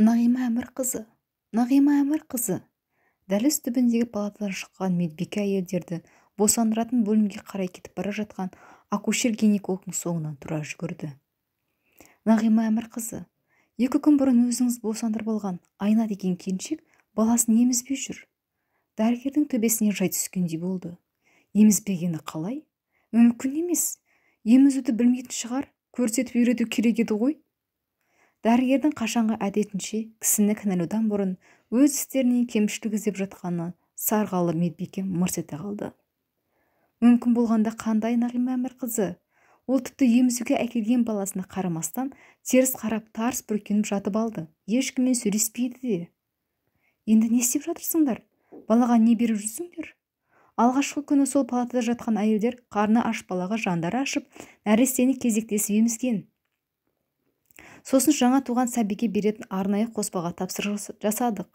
Нағима Әмірқызы, Нағима Әмірқызы. Дәліз түбіндегі палатадан шыққан медбике әйелдерді босандыратын бөлімге қарай кетіп бара жатқан акушер-гинекологтың соңынан тұра жүгірді. Нағима Әмірқызы, 2 күн бұрын өзіңіз босандырып алған Айна деген келіншек баласын емізбей жүр. Дәрігердің төбесіне жай түскендей болды. Емізбегені қалай? Мүмкін емес. Емізуді білмейтін шығар, көрсетіп үйрету керек еді ғой. Дәрігердің қашанғы әдетінше кісіні кінәлаудан бұрын өз істерінен кемшілік іздеп жатқаны сарғалы медбике мырс ете қалды. Мүмкін болғанда қандай, Нағима Әмірқызы? Ол тіпті емізуге әкелген баласына қарамастан теріс қарап тарс бүркеніп жатып алды. Ешкіммен сөйлеспейді де. Енді не істеп жатырсыңдар? Балаға не беріп жүрсіңдер? Алғашқы күні сол палатада жатқан әйелдер қарны аш балаға жандары ашып, нәрестені кезектесіп емізген. Сосын жаңа туған сәбиге беретін арнайы қоспаға тапсырыс жасадық.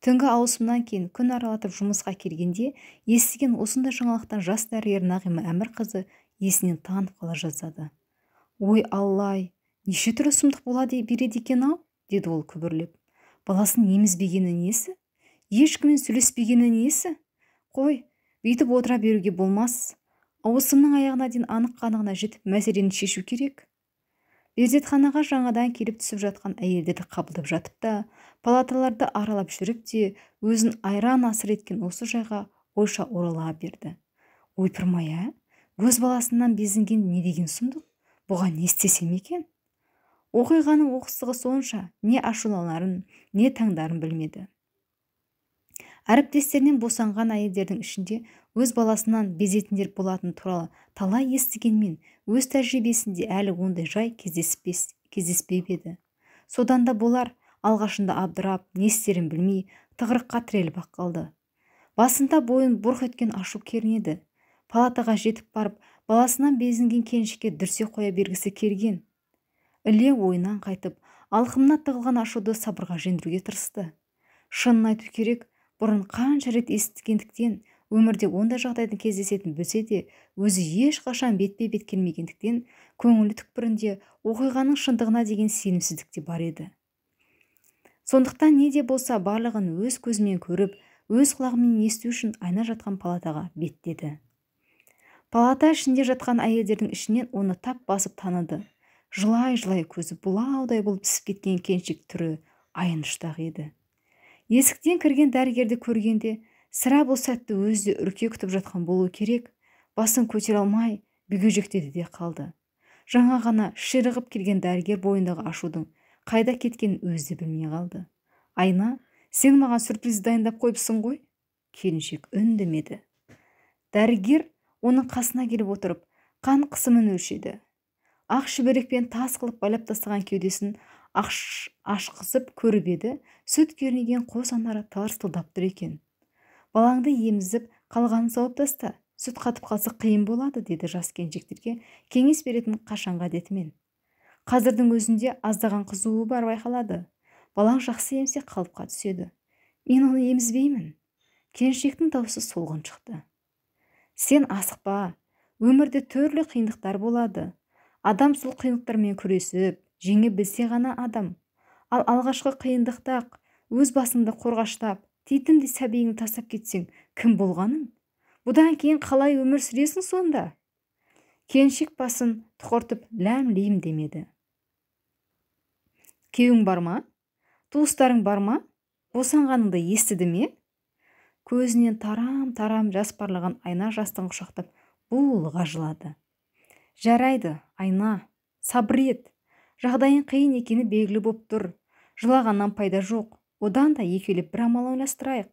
Түнгі ауысымнан кейін күн аралатып жұмысқа келгенде естіген осындай жаңалықтан жас дәрігер Нағима Әмірқызы есінен танып қала жаздады. Ой Аллай, неше түрлі сұмдық болады береді екен-ау, деді ол күбірлеп. Баласын емізбегені несі? Ешкіммен сөйлеспегені несі? Қой, бүйтіп отыра беруге болмас. Ауысымның аяғына дейін анық-қанығына жетіп мәселені шешу керек. Перзентханаға жаңадан келіп түсіп жатқан әйелдерді қабылдап жатып та, палаталарды аралап жүріп те, өзін айран асыр еткен осы жайға ойша орала берді. Ойпырмай, өз баласынан безінген не деген сұмдық? Бұған не істесем екен? Оқиғаның оқыстығы сонша не ашуланарын, не таңдарын білмеді. Әріптестерінен босанған әйелдердің ішінде өз баласынан безетіндер болатын туралы талай естігенмен, өз тәжірибесінде әлі ондай жай кездеспеп еді. Содан да болар, алғашында абдырап, не істерін білмей, тығырыққа тіреліп қалды. Басында бойын бұрқ еткен ашу кернеді. Палатаға жетіп барып, баласынан безінген келіншекке дүрсе қоя бергісі келген. Іле ойынан қайтып, алқымына тығылған ашуды сабырға жеңдіруге тырысты. Шынын айту керек, бұрын қанша рет естігендіктен, өмірде ондай жағдайдың кездесетінін білсе де, өзі ешқашан бетпе-бет келмегендіктен, көңілі түкпірінде оқиғаның шындығына деген сенімсіздік те бар еді. Сондықтан не де болса барлығын өз көзімен көріп, өз құлағымен есту үшін Айна жатқан палатаға беттеді. Палата ішінде жатқан әйелдердің ішінен оны тап басып таныды. Жылай-жылай көзі бұлаудай болып түсіп кеткен келіншек түрі аяныштақ еді. Есіктен кірген дәрігерді көргенде, сірә бұл сәтті өзі үрке күтіп жатқан болу керек, басын көтере алмай, бүгежектеді де қалды. Жаңа ғана ширығып келген дәрігер бойындағы ашудың қайда кеткенін өзі білмей қалды. Айна, сен маған сюрприз дайындап қойыпсың ғой? Келіншек үндемеді. Дәрігер оның қасына келіп отырып, қан қысымын өлшеді. Ақ шүберекпен тас қылып байлап тастаған кеудесін ашқызып көріп еді, сүт кернеген қос анары тарсылдап тұр екен. Балаңды емізіп, қалғанын сауып таста, сүт қатып қалса қиын болады, деді жас келіншектерге кеңес беретін қашанғы әдетімен. Қазірдің өзінде аздаған қызуы бар байқалады. Балаң жақсы емсе қалыпқа түседі. Мен оны емізбеймін. Келіншектің даусы солғын шықты. Сен асықпа, өмірде түрлі қиындықтар болады. Адам сол қиындықтармен күресіп, жеңе білсе ғана адам. Ал алғашқы қиындықта-ақ өз басыңды қорғаштап, титімдей сәбиіңді тастап кетсең, кім болғаның? Бұдан кейін қалай өмір сүресің сонда? Келіншек басын тұқыртып ләм-лейім демеді. Күйеуің бар ма? Туыстарың бар ма? Босанғаныңды естіді ме? Көзінен тарам-тарам жас парлаған Айна жастың құшақтап булыға жылады. Жарайды, Айна, сабыр ет. Жағдайың қиын екені белгілі боп тұр. Жылағаннан пайда жоқ. Одан да екеулеп бір амал ойластырайық.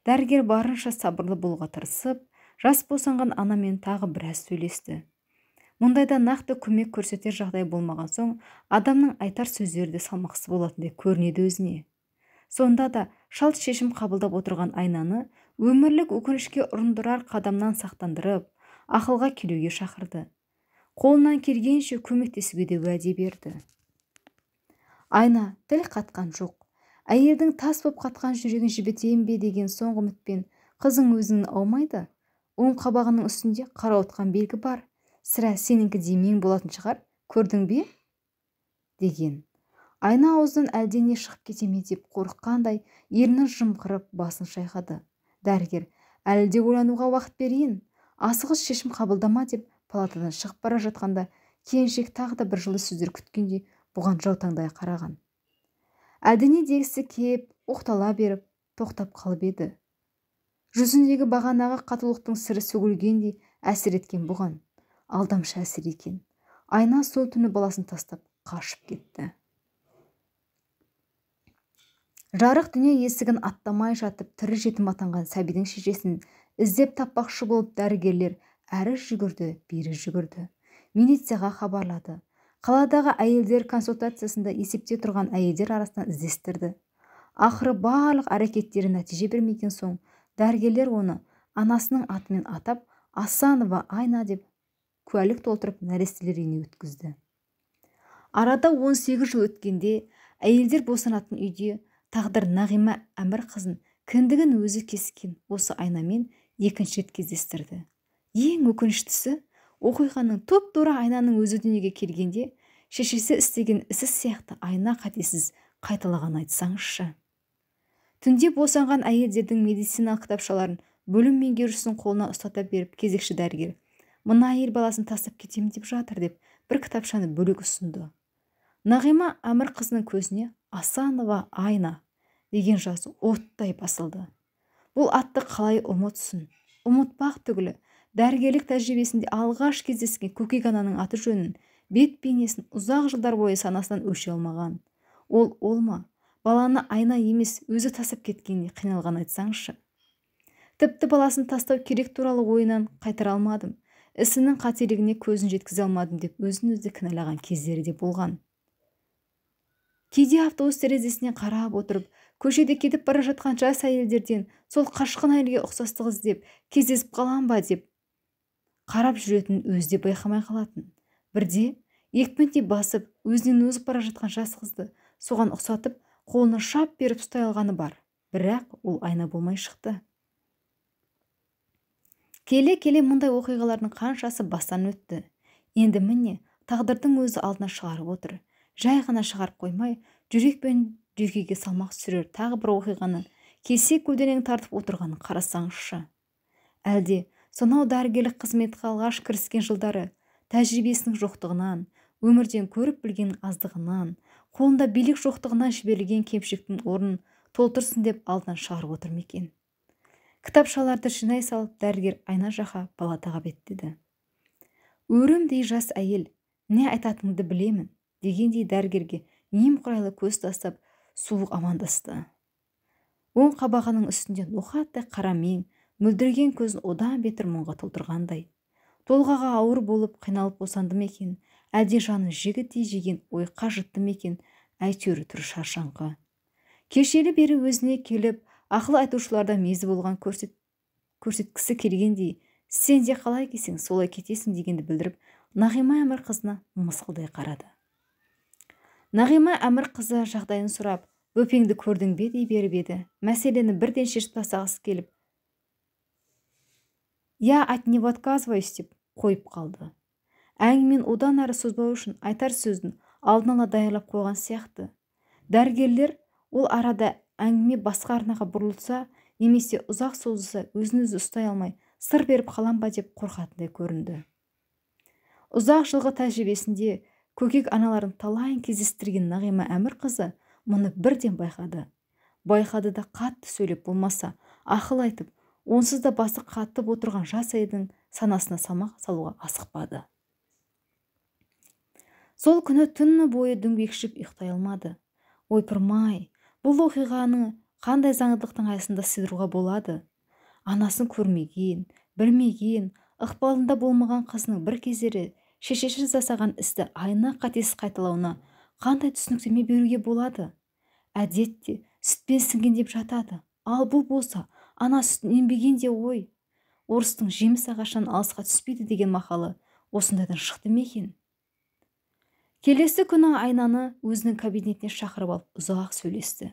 Дәрігер барынша сабырлы болуға тырысып, жас босанған анамен тағы біраз сөйлесті. Мұндайда нақты көмек көрсетер жағдай болмаған соң, адамның айтар сөздері де салмақсыз болатындай көрінеді өзіне. Сонда да шалт шешім қабылдап отырған Айнаны өмірлік өкінішке ұрындырар қадамнан сақтандырып, ақылға келуге шақырды. Қолынан келгенше көмектесуге де уәде берді. Айна тіл қатқан жоқ. Әйелдің тас боп қатқан жүрегін жібітейін бе деген соңғы үмітпен қызың өзінің аумайды. Оң қабағының үстінде қарауытқан белгі бар. Сірә сеніңкі демең болатын шығар, көрдің бе? деген. Айна аузынан әлдене шығып кете ме деп қорыққандай ернін жымқырып басын шайқады. Дәрігер: әлі де ойлануға уақыт берейін, асығыс шешім қабылдама деп палатадан шығып бара жатқанда келіншек тағы да бір жылы сөздер күткендей бұған жаутаңдай қараған. Әлдене дегісі кеп оқтала беріп тоқтап қалып еді. Жүзіндегі бағанағы қатулықтың сыры сөгілгендей әсер еткен бұған. Алдамшы әсер екен. Айна сол түні баласын тастап қашып кетті. Жарық дүние есігін аттамай жатып тірі жетім атанған сәбидің шешесін іздеп таппақшы болып дәрігерлер әрі жүгірді, бері жүгірді. Милицияға хабарлады. Қаладағы әйелдер консультациясында есепте тұрған әйелдер арасынан іздестірді. Ақыры барлық әрекеттері нәтиже бермеген соң дәрігерлер оны анасының атымен атап Асанова Айна деп куәлік толтырып нәрестелер үйіне өткізді. Арада 18 жыл өткенде әйелдер босанатын үйде тағдыр Нағима Әмірқызын кіндігін өзі кескен осы Айнамен екінші рет кездестірді. Ең өкініштісі, оқиғаның топ-тура Айнаның өзі дүниеге келгенде шешесі істеген ісі сияқты Айна қатесіз қайталаған, айтсаңызшы. Түнде босанған әйелдердің медициналық кітапшаларын бөлім меңгерушісінің қолына ұстата беріп кезекші дәрігер: мына әйел баласын тастап кетемін деп жатыр деп бір кітапшаны бөлек ұсынды. Нағима Әмірқызының көзіне Асанова Айна деген жазу оттай басылды. Бұл атты қалай ұмытсын? Ұмытпақ түгілі дәрігерлік тәжірибесінде алғаш кездескен көкек ананың аты жөнін, бет бейнесін ұзақ жылдар бойы санасынан өше алмаған. Ол ма? Баланы Айна емес өзі тастап кеткеніне қиналған, айтсаңызшы. Тіпті баласын тастау керек туралы ойынан қайтара алмадым, ісінің қателігіне көзін жеткізе алмадым деп өзін-өзі кінәлаған кездері де болған. Кейде автобус терезесіне қарап отырып, көшеде кетіп бара жатқан жас әйелдерден сол қашқын әйелге ұқсастық іздеп кездесіп қалам ба деп қарап жүретін өзі де байқамай қалатын. Бірде екпіндей басып өзінен озып бара жатқан жас қызды соған ұқсатып қолына шап беріп ұстай алғаны бар, бірақ ол Айна болмай шықты. Келе-келе мұндай оқиғалардың қаншасы бастан өтті. Енді міне тағдырдың өзі алдына шығарып отыр. Жай ғана шығарып қоймай, жүрек пен жүйкеге салмақ түсірер тағы бір оқиғаны кесе көлденең тартып отырғанын қарасаңызшы. Әлде сонау дәрігерлік қызметке алғаш кіріскен жылдары тәжірибесінің жоқтығынан, өмірден көріп білген аздығынан, қолында билік жоқтығынан жіберілген кемшіліктің орнын толтырсын деп алдынан шығарып отыр ма екен? Кітапшаларды жинай салып дәрігер Айна жақа палатаға беттеді. Өрімдей жас әйел, не айтатыныңды білемін дегендей дәрігерге немқұрайлы көз тастап суық амандасты. Оң қабағының үстінде ноқаттай қара мең, мөлдіреген көзін одан бетер мұңға толтырғандай. Толғаға ауыр болып қиналып босанды ма екен, әлде жанын жігіттей жеген ойқа жытты ма екен, әйтеуір түр шаршаңқы. Кешелі бері өзіне келіп, ақыл айтушыларда мезі болған көрсеткісі келгендей, сен де қалай кесең солай кетесің дегенді білдіріп, Нағима Әмірқызына мысқылдай қарады. Нағима Әмірқызы жағдайын сұрап, бөпеңді көрдің бе дей беріп еді. Мәселені бірден шешіп тастағысы келіп, я от него отказываюсь деп қойып қалды. Әңгімен одан әрі созбау үшін айтар сөзін алдын ала даярлап қойған сияқты. Дәрігерлер ол арада әңгіме басқа арнаға бұрылса, немесе ұзақ созылса өзін-өзі ұстай алмай сыр беріп қалам ба деп қорқатындай көрінді. Ұзақ жылғы тәжірибесінде көкек аналарын талайын кездестірген Нағима Әмірқызы мұны бірден байқады. Байқады да қатты сөйлеп болмаса, ақыл айтып, онсыз да басы қатып отырған жас әйелдің санасына салмақ салуға асықпады. Сол күні түні бойы дөңбекшіп ұйықтай алмады. Ойпырмай, бұл оқиғаны қандай заңдылықтың аясында сыйдыруға болады? Анасын көрмеген, білмеген, ықпалында болмаған қызының бір кездері шешесі жасаған істі Айна қатесіз қайталауына қандай түсініктеме беруге болады? Әдетте сүтпен сіңген деп жатады. Ал бұл болса, ана сүтін ембеген де ой. Орыстың жеміс ағашынан алысқа түспейді деген мақалы осындайдан шықты ма екен? Келесі күні Айнаны өзінің кабинетіне шақырып алып ұзақ сөйлесті.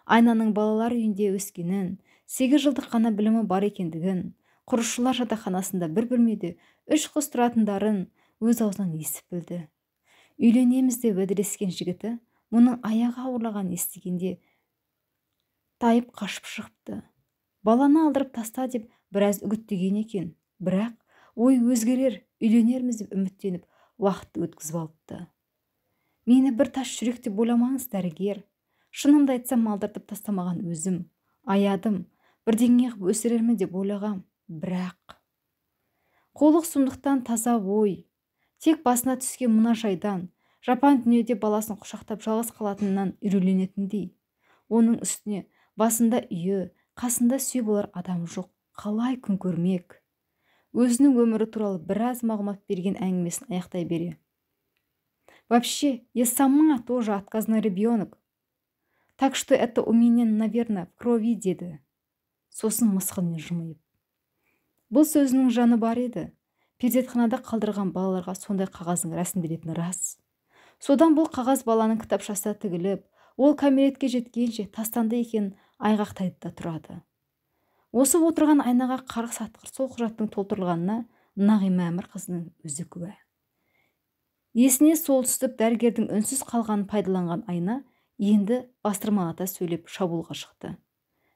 Айнаның балалар үйінде өскенін, 8 жылдық қана білімі бар екендігін, құрылысшылар жатақханасында бір бөлмеде 3 қыз тұратындарын өз аузынан естіп білді. Үйленеміз деп уәделескен жігіті мұның аяғы ауырлағанын естігенде тайып қашып шығыпты. Баланы алдырып таста деп біраз үгіттеген екен, бірақ ой өзгерер, үйленерміз деп үміттеніп уақытты өткізіп алыпты. Мені бір тас жүрек деп ойламаңыз, дәрігер. Шынымды айтсам, алдыртып тастамаған өзім. Аядым, бірдеңе қылып өсірермін деп ойлағам, бірақ қолық сұмдықтан таза ой. Тек басына түскен мына жайдан, жапан дүниеде баласын құшақтап жалғыз қалатынынан үрейленетіндей. Оның үстіне басында үйі, қасында сүйіп болар адам жоқ. Қалай күн көрмек? Өзінің өмірі туралы біраз мағлұмат берген әңгімесін аяқтай бере: «Вообще, я сама тоже отказный ребенок. Так что это у меня, наверное, в крови», деді. Сосын мысқылмен жымиып. Бұл сөзінің жаны бар еді. Перзентханада қалдырған балаларға сондай қағаздың рәсімделетіні рас. Содан бұл қағаз баланың кітапшасына тігіліп, ол кәмелетке жеткенше тастанды екенін айғақтайды да тұрады. Осы отырған айнаға қарғы сатқыр сол құжаттың толтырылғанына Нағима Әмірқызының өзі куә. Есіне сол түсіп дәрігердің үнсіз қалғанын пайдаланған айна енді бастырмалата сөйлеп шабуылға шықты.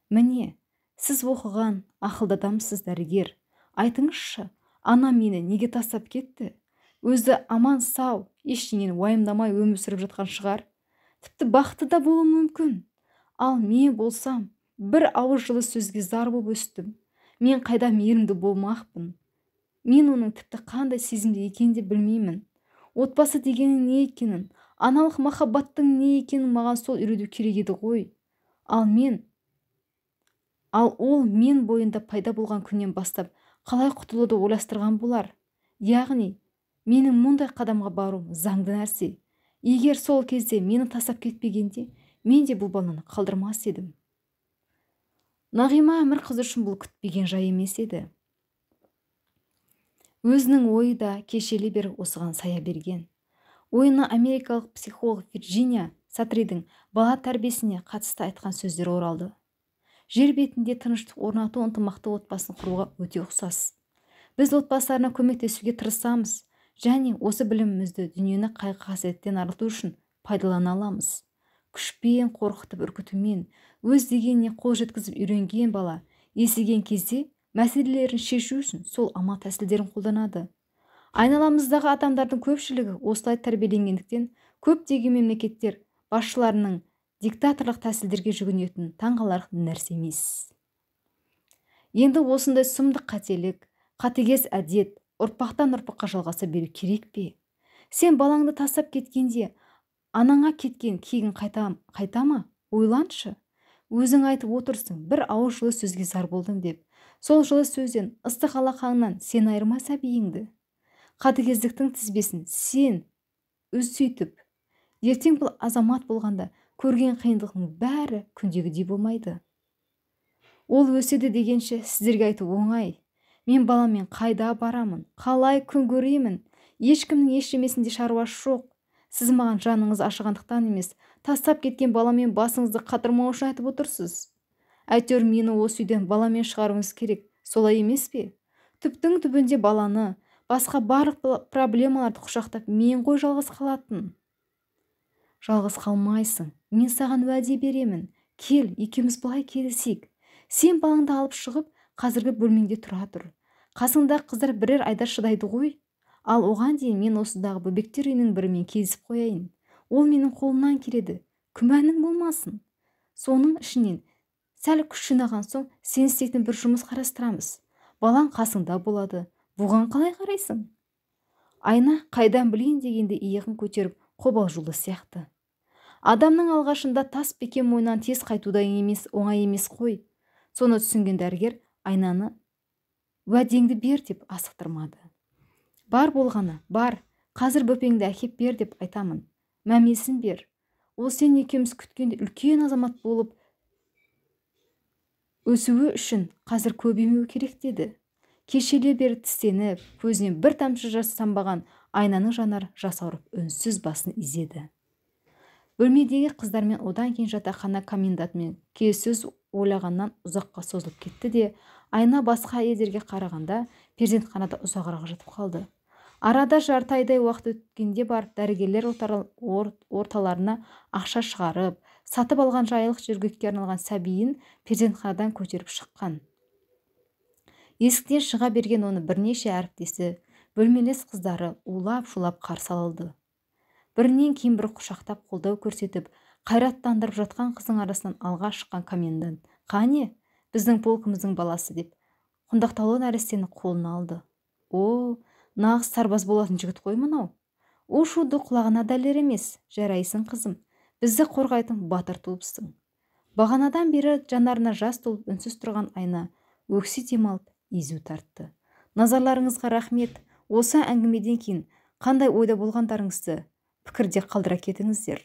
«Міне, сіз оқыған, ақылды адамсыз, дәрігер. Айтыңызшы, ана мені неге тастап кетті? Өзі аман сау, ештеңені уайымдамай өмір сүріп жатқан шығар. Тіпті бақытты да болуы мүмкін. Ал мен болсам, бір ауыз жылы сөзге зар болып өстім. Мен қайда мейірімді болмақпын. Мен оның тіпті қандай сезімде екенін де білмеймін. Отбасы дегенің не екенін, аналық махаббаттың не екенін маған сол үйрету керек еді ғой. Ал ол мен бойында пайда болған күннен бастап қалай құтылуды ойластырған болар. Яғни, менің мұндай қадамға баруым заңды нәрсе. Егер сол кезде мені тастап кетпегенде, мен де бұл баланы қалдырмас едім». Нағима Әмірқызы үшін бұл күтпеген жай емес еді. Өзінің ойы да кешелі бері осыған сая берген. Ойына америкалық психолог Вирджиния Сатридің бала тәрбиесіне қатысты айтқан сөздері оралды. Жер бетінде тыныштық орнату ынтымақты отбасын құруға өте ұқсас. Біз отбасыларына көмектесуге тырысамыз, және осы білімімізді дүниені қайғы-қасіреттен арылту үшін пайдалана аламыз. Күшпен, қорқытып, үркітумен, өз дегеніне қол жеткізіп үйренген бала есейген кезде мәселелерін шешу үшін сол амал тәсілдерін қолданады. Айналамыздағы адамдардың көпшілігі осылай тәрбиеленгендіктен көптеген мемлекеттер басшыларының диктаторлық тәсілдерге жүгінетін таңғаларлық нәрсе емес. Енді осындай сұмдық қателік, қатыгез әдет ұрпақтан ұрпаққа жалғаса беру керек пе? Сен балаңды тастап кеткенде, анаңа кеткен кегін қайта ма? Ойланшы. Өзің айтып отырсың, бір ауыз жылы сөзге зар болдым деп. Сол жылы сөзден, ыстық алақанынан сен айырма сәбиіңді. Қатыгездіктің тізбесін сен өз сөйтіп. Ертең бұл азамат болғанда көрген қиындықтың бәрі күндегідей болмайды. Ол өседі дегенше сіздерге айту оңай. Мен баламен қайда барамын, қалай күн көремін, ешкімнің ештемесінде шаруасы жоқ. Сіз маған жаныңыз ашығандықтан емес, тастап кеткен баламен басыңызды қатырмау үшін айтып отырсыз. Әйтеуір мені осы үйден баламен шығаруыңыз керек, солай емес пе? Түптің түбінде баланы, басқа барлық проблемаларды құшақтап мен ғой жалғыз қалатын. Жалғыз қалмайсың, мен саған уәде беремін. Кел, екеуміз былай келісейік. Сен балаңды алып шығып, қазіргі бөлмеңде тұра тұр. Қасыңда қыздар бірер айда шыдайды ғой. Ал оған дейін мен осындағы бөбектер үйінің бірімен кезіп қояйын. Ол менің қолымнан келеді. Күмәнің болмасын. Соның ішінен сәл күш жинаған соң сен істейтін бір жұмыс қарастырамыз. Балаң қасыңда болады. Бұған қалай қарайсың? Айна қайдан білейін дегенде иығын көтеріп қобалжулы сияқты. Адамның алғашында тас бекем ойынан тез қайтуда оңай емес қой. Соны түсінген дәрігер Айнаны уәдеңді бер деп асықтырмады. Бар болғаны, бар, қазір бөпеңді әкеп бер деп айтамын. Мәмесін бер. Ол сен екеуміз күткенде үлкен азамат болып өсуі үшін қазір көп емеу керек деді. Кешеле бері тістеніп, көзінен бір тамшы жас тамбаған Айнаның жанары жас ауырып үнсіз басын изеді. Бөлмедегі қыздармен одан кейін жатақхана комендантымен келіссөз ойлағаннан ұзаққа созылып кетті де, Айна басқа әйелдерге қарағанда перзентханада ұзағырақ жатып қалды. Арада жарты айдай уақыт өткенде барып дәрігерлер орталарына ақша шығарып, сатып алған жайлық жөргекке арналған сәбиін перзентханадан көтеріп шыққан. Есіктен шыға берген оны бірнеше әріптесі, бөлмелес қыздары улап-шулап қарсы алды. Бірінен кейін бір құшақтап қолдау көрсетіп, қайраттандырып жатқан қыздың арасынан алға шыққан комендант: «Қане, біздің полкымыздың баласы», деп құндақтаулы нәрестені қолына алды. «О, нағыз сарбаз болатын жігіт қой мынау. У-шуды құлағына дәлер емес, жарайсың қызым, бізді қорғайтын батыр туыпсың». Бағанадан бері жанарына жас толып үнсіз тұрған Айна өкси демалып езу тартты. Назарларыңызға рахмет. Осы әңгімеден кейін қандай ойда болғандарыңызды пікірде қалдыра кетіңіздер.